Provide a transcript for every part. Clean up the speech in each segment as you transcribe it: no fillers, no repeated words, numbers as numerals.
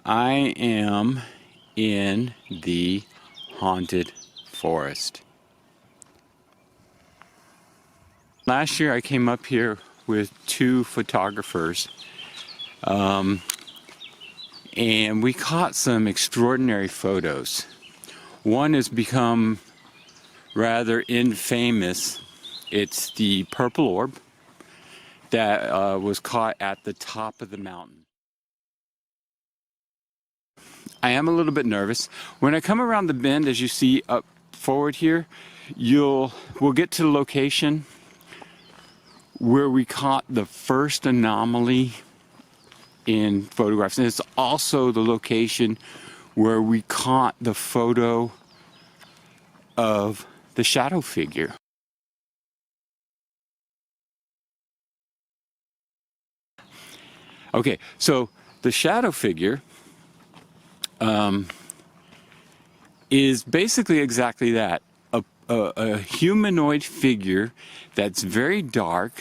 I am in the haunted forest. Last year I came up here with two photographers and we caught some extraordinary photos. One has become rather infamous. It's the purple orb that was caught at the top of the mountain. I am a little bit nervous. When I come around the bend, as you see up forward here, we'll get to the location where we caught the first anomaly in photographs. And it's also the location where we caught the photo of the shadow figure. Okay, so the shadow figure is basically exactly that, a humanoid figure that's very dark,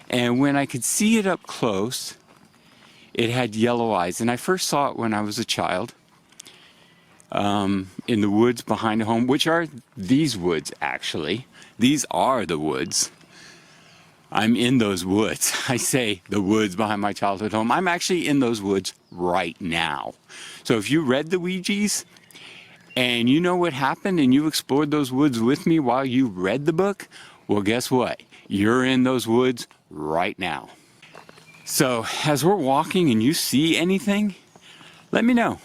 and when I could see it up close, it had yellow eyes. And I first saw it when I was a child in the woods behind a home, which are these woods actually. These are the woods. I'm in those woods. I say the woods behind my childhood home. I'm actually in those woods right now. So if you read the Ouija's and you know what happened and you explored those woods with me while you read the book, well, guess what? You're in those woods right now. So as we're walking and you see anything, let me know.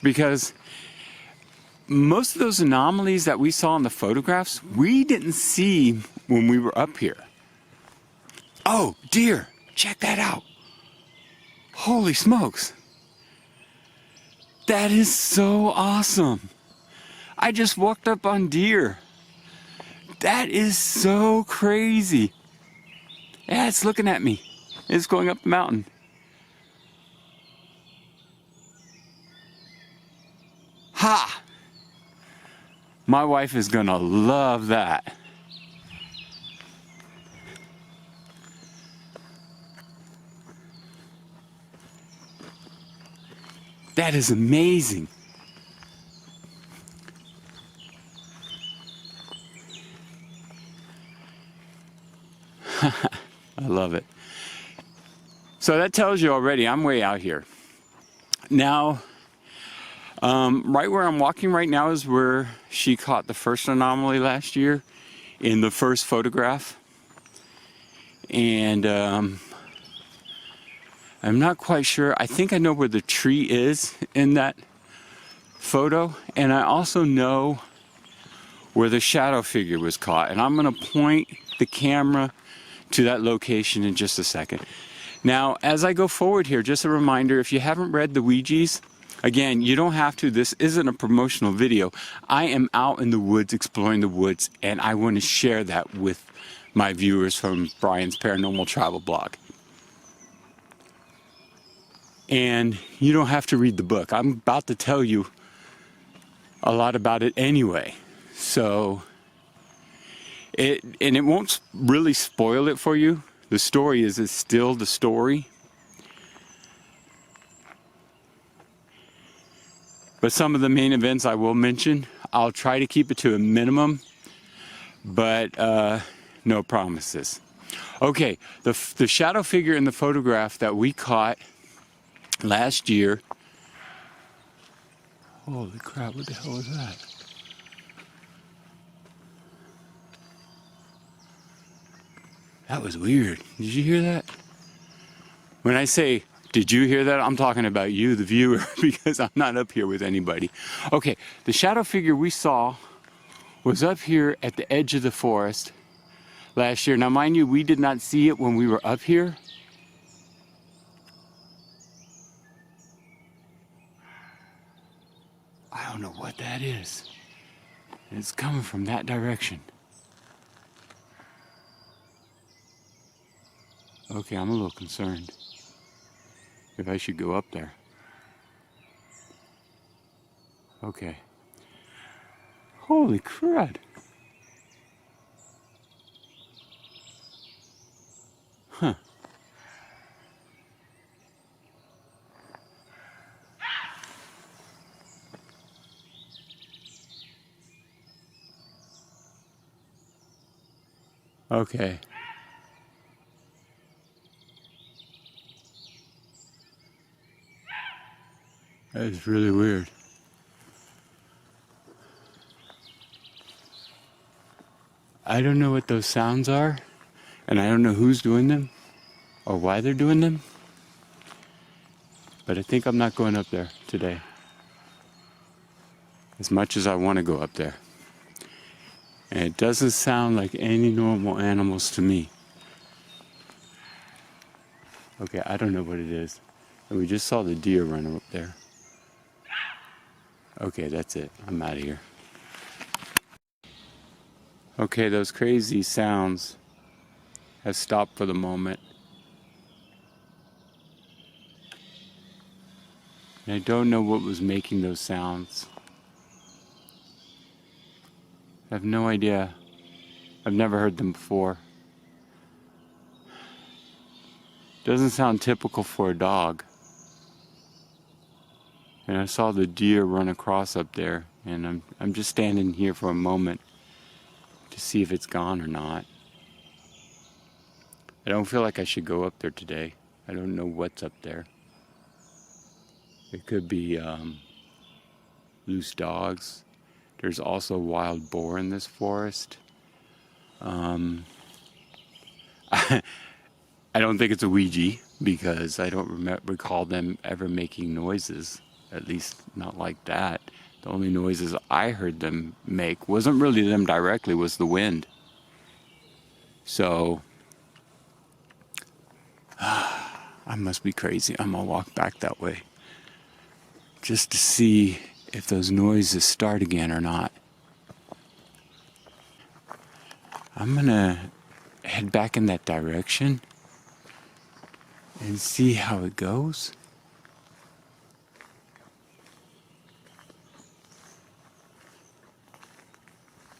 Because most of those anomalies that we saw in the photographs, we didn't see when we were up here. Oh, deer, check that out. Holy smokes. That is so awesome. I just walked up on deer. That is so crazy. Yeah, it's looking at me. It's going up the mountain. Ha! My wife is gonna love that. That is amazing. I love it. So that tells you already I'm way out here. Now, right where I'm walking right now is where she caught the first anomaly last year in the first photograph. And I'm not quite sure. I think I know where the tree is in that photo. And I also know where the shadow figure was caught. And I'm going to point the camera to that location in just a second. Now, as I go forward here, just a reminder, if you haven't read the Ouija's, again, you don't have to. This isn't a promotional video. I am out in the woods, exploring the woods, and I want to share that with my viewers from Brian's Paranormal Travel blog. And you don't have to read the book. I'm about to tell you a lot about it anyway. So, it won't really spoil it for you. The story is still the story. But some of the main events I will mention. I'll try to keep it to a minimum, but no promises. Okay, the shadow figure in the photograph that we caught last year. Holy crap, what the hell was that? That was weird. Did you hear that? When I say, did you hear that? I'm talking about you, the viewer, because I'm not up here with anybody. Okay, the shadow figure we saw was up here at the edge of the forest last year. Now, mind you, we did not see it when we were up here. I don't know what that is. It's coming from that direction. Okay, I'm a little concerned if I should go up there. Okay. Holy crud. Huh. Okay. That is really weird. I don't know what those sounds are, and I don't know who's doing them or why they're doing them, but I think I'm not going up there today. As much as I want to go up there. And it doesn't sound like any normal animals to me. Okay, I don't know what it is. And we just saw the deer run up there. Okay, that's it. I'm out of here. Okay, those crazy sounds have stopped for the moment. And I don't know what was making those sounds. I have no idea. I've never heard them before. Doesn't sound typical for a dog. And I saw the deer run across up there, and I'm just standing here for a moment to see if it's gone or not. I don't feel like I should go up there today. I don't know what's up there. It could be loose dogs. There's also wild boar in this forest. I don't think it's a Ouija because I don't recall them ever making noises, at least not like that. The only noises I heard them make wasn't really them directly, was the wind. So, I must be crazy. I'm gonna walk back that way just to see if those noises start again or not. I'm gonna head back in that direction and see how it goes.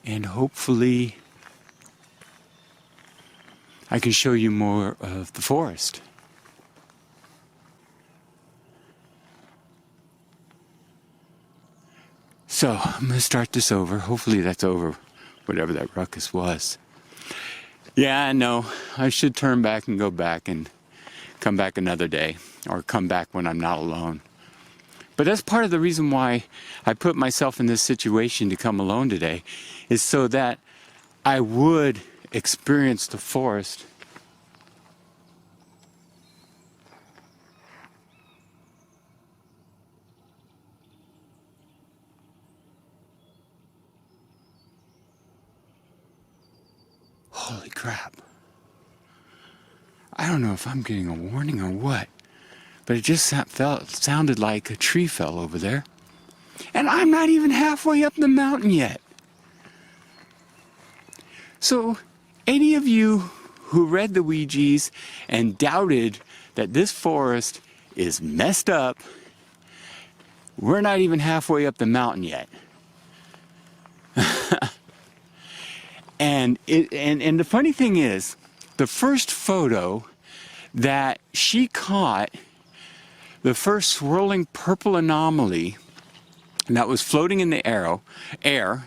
And hopefully I can show you more of the forest. So I'm gonna start this over. Hopefully that's over, whatever that ruckus was. Yeah, I know. I should turn back and go back and come back another day, or come back when I'm not alone. But that's part of the reason why I put myself in this situation to come alone today, is so that I would experience the forest Holy crap. I don't know if I'm getting a warning or what, but it just sounded like a tree fell over there. And I'm not even halfway up the mountain yet. So, any of you who read the Ouijas and doubted that this forest is messed up, we're not even halfway up the mountain yet. And the funny thing is, the first photo that she caught, the first swirling purple anomaly that was floating in the air,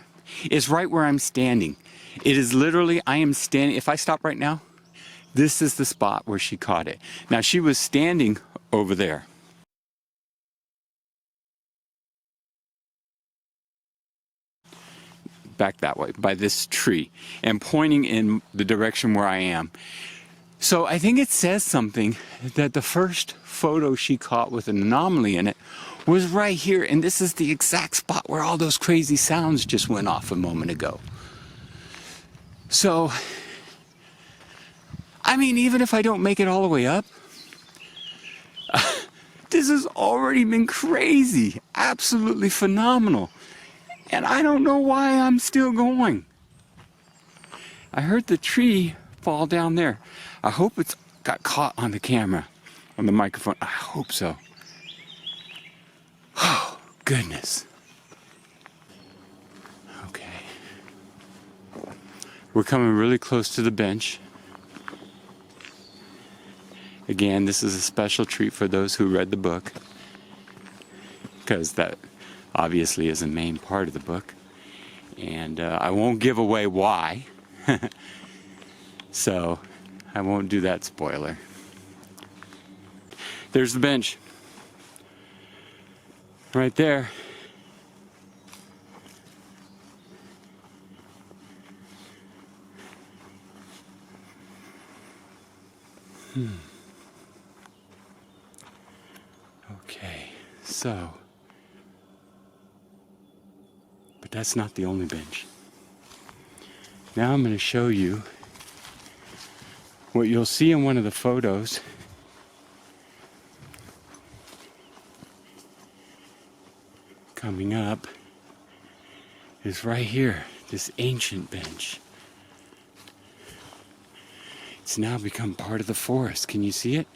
is right where I'm standing. It is literally, I am standing, if I stop right now, this is the spot where she caught it. Now she was standing over there. Back that way, by this tree, and pointing in the direction where I am. So I think it says something that the first photo she caught with an anomaly in it was right here, and this is the exact spot where all those crazy sounds just went off a moment ago. So, I mean, even if I don't make it all the way up, this has already been crazy, absolutely phenomenal. And I don't know why I'm still going. I heard the tree fall down there. I hope it's got caught on the camera, on the microphone. I hope so. Oh, goodness. Okay. We're coming really close to the bench. Again, this is a special treat for those who read the book, because that obviously is a main part of the book. And I won't give away why. So I won't do that spoiler. There's the bench. Right there. Okay, so, but that's not the only bench. Now I'm going to show you what you'll see in one of the photos. Coming up is right here, this ancient bench. It's now become part of the forest. Can you see it?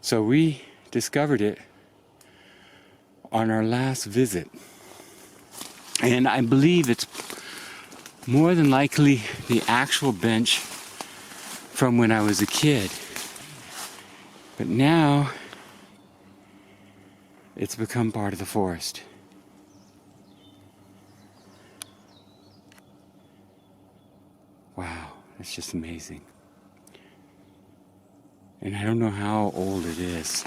So we discovered it on our last visit. And I believe it's more than likely the actual bench from when I was a kid. But now it's become part of the forest. Wow, that's just amazing. And I don't know how old it is.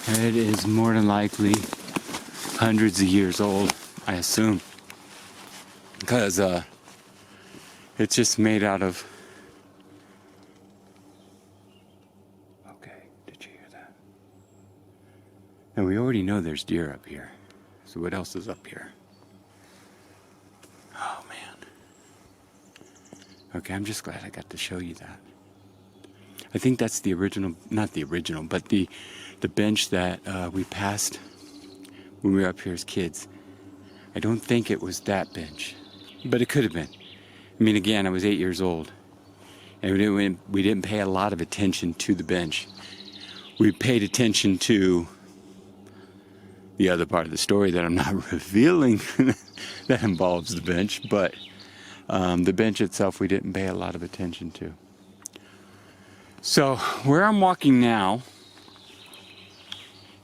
It is more than likely hundreds of years old, I assume. Because it's just made out of... Okay, did you hear that? And we already know there's deer up here. So what else is up here? Oh man. Okay, I'm just glad I got to show you that. I think that's the original, not the original, but the bench that we passed when we were up here as kids. I don't think it was that bench, but it could have been. I mean, again, I was 8 years old, and we didn't pay a lot of attention to the bench. We paid attention to the other part of the story that I'm not revealing that involves the bench, but the bench itself we didn't pay a lot of attention to. So where I'm walking now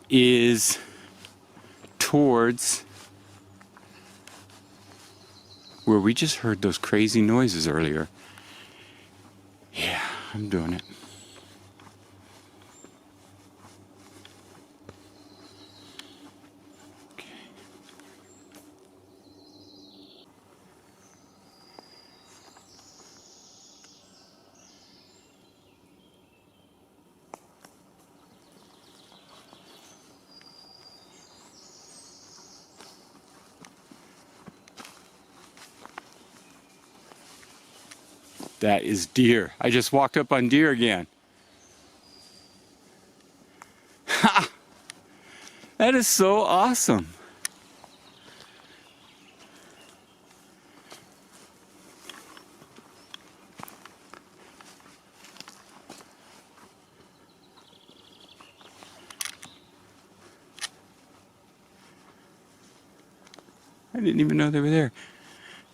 is towards where we just heard those crazy noises earlier. Yeah, I'm doing it. That is deer. I just walked up on deer again. Ha! That is so awesome. I didn't even know they were there.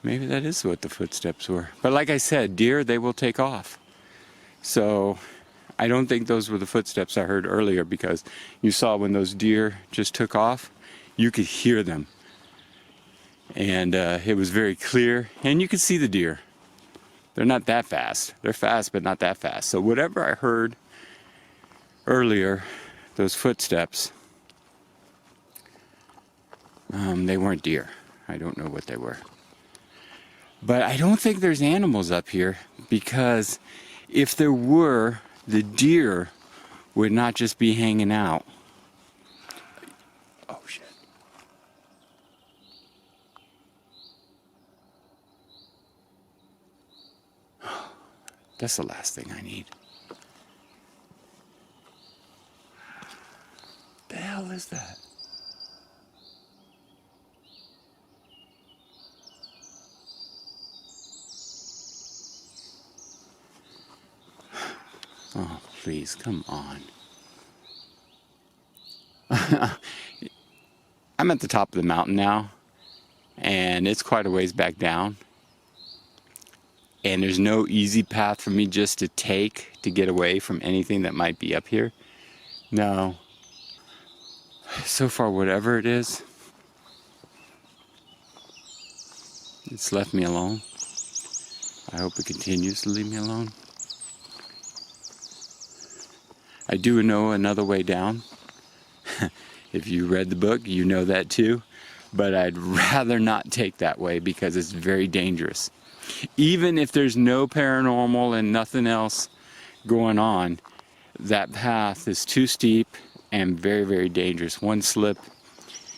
Maybe that is what the footsteps were. But like I said, deer, they will take off. So I don't think those were the footsteps I heard earlier, because you saw when those deer just took off, you could hear them. And it was very clear, and you could see the deer. They're not that fast. They're fast, but not that fast. So whatever I heard earlier, those footsteps, they weren't deer. I don't know what they were. But I don't think there's animals up here, because if there were, the deer would not just be hanging out. Oh shit. That's the last thing I need. The hell is that? Oh, please, come on. I'm at the top of the mountain now, and it's quite a ways back down. And there's no easy path for me just to take to get away from anything that might be up here. No. So far, whatever it is, It's left me alone. I hope it continues to leave me alone. I do know another way down. If you read the book, you know that too. But I'd rather not take that way because it's very dangerous. Even if there's no paranormal and nothing else going on, that path is too steep and very, very dangerous. One slip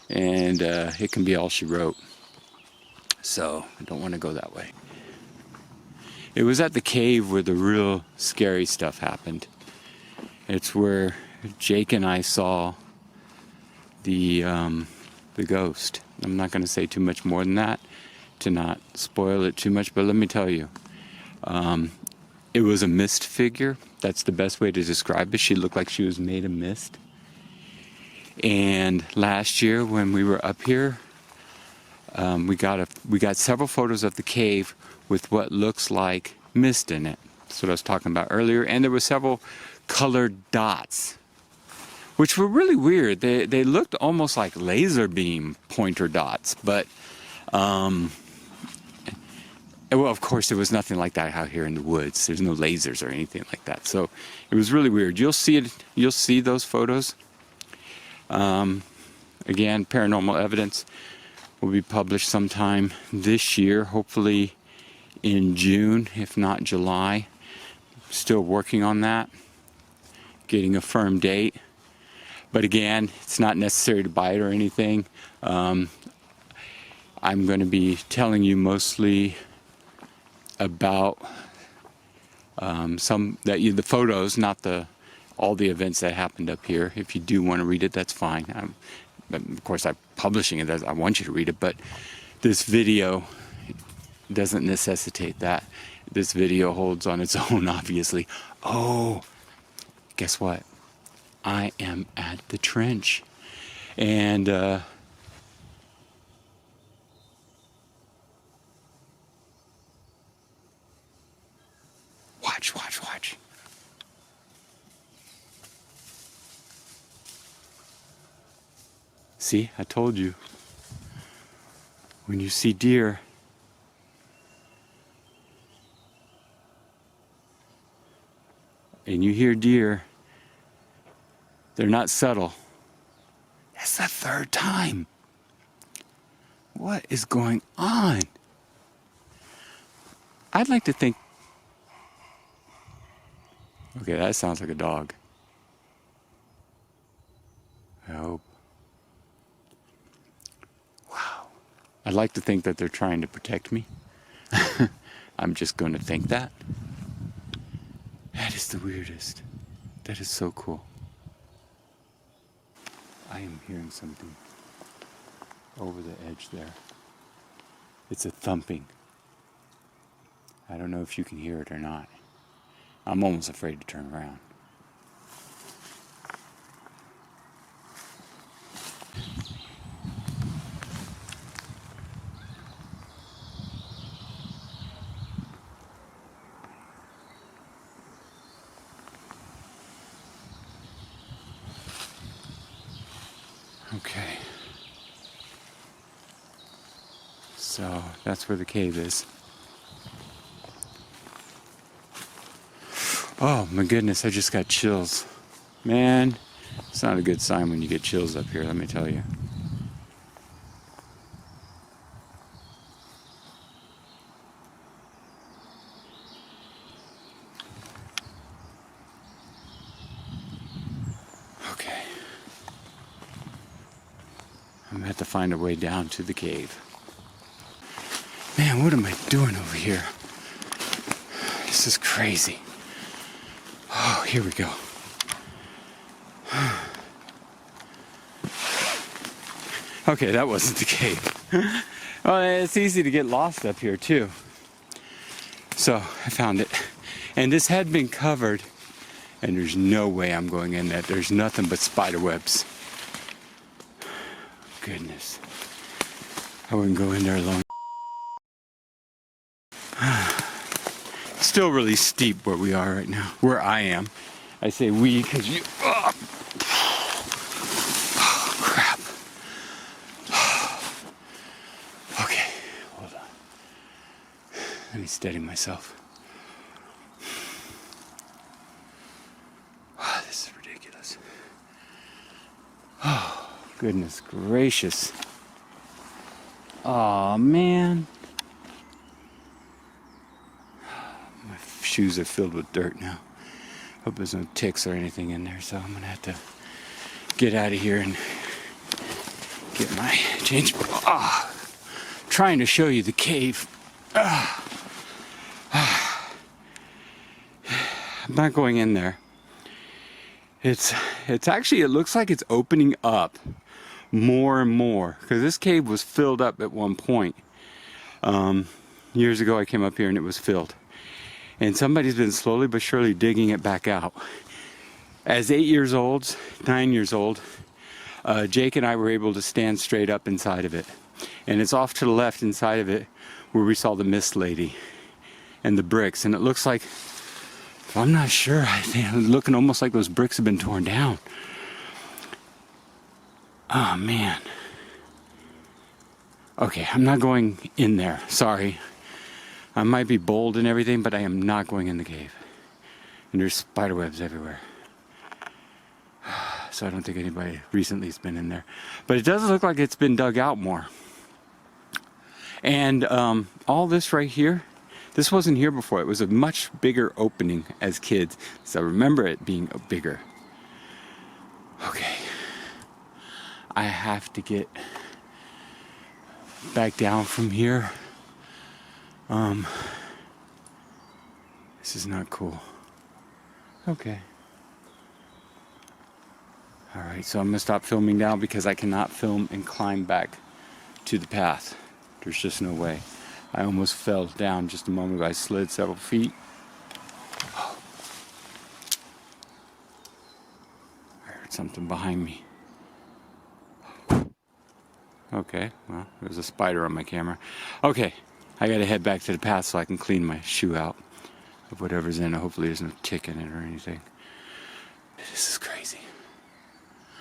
and it can be all she wrote. So I don't want to go that way. It was at the cave where the real scary stuff happened. It's where Jake and I saw the ghost. I'm not going to say too much more than that to not spoil it too much, but let me tell you, it was a mist figure. That's the best way to describe it. She looked like she was made of mist. And last year when we were up here, we got several photos of the cave with what looks like mist in it. That's what I was talking about earlier. And there were several colored dots, which were really weird. They looked almost like laser beam pointer dots, but well, of course there was nothing like that out here in the woods. There's no lasers or anything like that. So it was really weird. You'll see it. You'll see those photos. Again, paranormal evidence will be published sometime this year, hopefully in June, if not July. Still working on that, getting a firm date. But again, it's not necessary to buy it or anything. I'm going to be telling you mostly about the photos, not all the events that happened up here. If you do want to read it, that's fine. But of course, I'm publishing it. I want you to read it, but this video doesn't necessitate that. This video holds on its own, obviously. Oh, guess what? I am at the trench. And watch. See, I told you. When you see deer, and you hear deer, they're not subtle. That's the third time. What is going on? I'd like to think... Okay, that sounds like a dog. I hope. Wow. I'd like to think that they're trying to protect me. I'm just going to think that. That is the weirdest. That is so cool. I am hearing something over the edge there. It's a thumping. I don't know if you can hear it or not. I'm almost afraid to turn around. Okay. So that's where the cave is. Oh my goodness, I just got chills. Man, it's not a good sign when you get chills up here, let me tell you. Okay. I'm gonna have to find a way down to the cave. Man, what am I doing over here? This is crazy. Oh, here we go. Okay, that wasn't the cave. Well, it's easy to get lost up here too. So I found it. And this had been covered, and there's no way I'm going in that. There's nothing but spider webs. Goodness. I wouldn't go in there alone. Still really steep where we are right now. Where I am. I say we because you... Oh, crap. Okay, hold on. me steady myself. Oh, this is ridiculous. Oh, goodness gracious. Oh, man. My shoes are filled with dirt now. Hope there's no ticks or anything in there, so I'm gonna have to get out of here and get my change. Trying to show you the cave. I'm not going in there. It's actually, it looks like it's opening up more and more, because this cave was filled up at one point. Years ago I came up here and it was filled, and somebody's been slowly but surely digging it back out. As 9 years old, Jake and I were able to stand straight up inside of it, and it's off to the left inside of it where we saw the mist lady and the bricks, and it looks like, I'm not sure, I think it's looking almost like those bricks have been torn down. Oh man. Okay, I'm not going in there, sorry. I might be bold and everything, but I am not going in the cave. And there's spider webs everywhere. So I don't think anybody recently has been in there. But it does look like it's been dug out more. And all this right here, this wasn't here before. It was a much bigger opening as kids. So I remember it being bigger. Okay. I have to get back down from here. This is not cool. Okay. Alright, so I'm gonna stop filming now because I cannot film and climb back to the path. There's just no way. I almost fell down just a moment ago. I slid several feet. I heard something behind me. Okay, well, there's a spider on my camera. Okay, I gotta head back to the path so I can clean my shoe out of whatever's in it. Hopefully there's no tick in it or anything. This is crazy.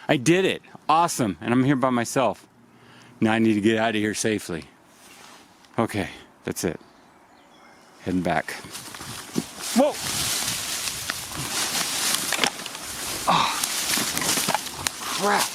I did it! Awesome! And I'm here by myself. Now I need to get out of here safely. Okay, that's it. Heading back. Whoa! Oh, crap!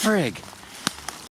Frig.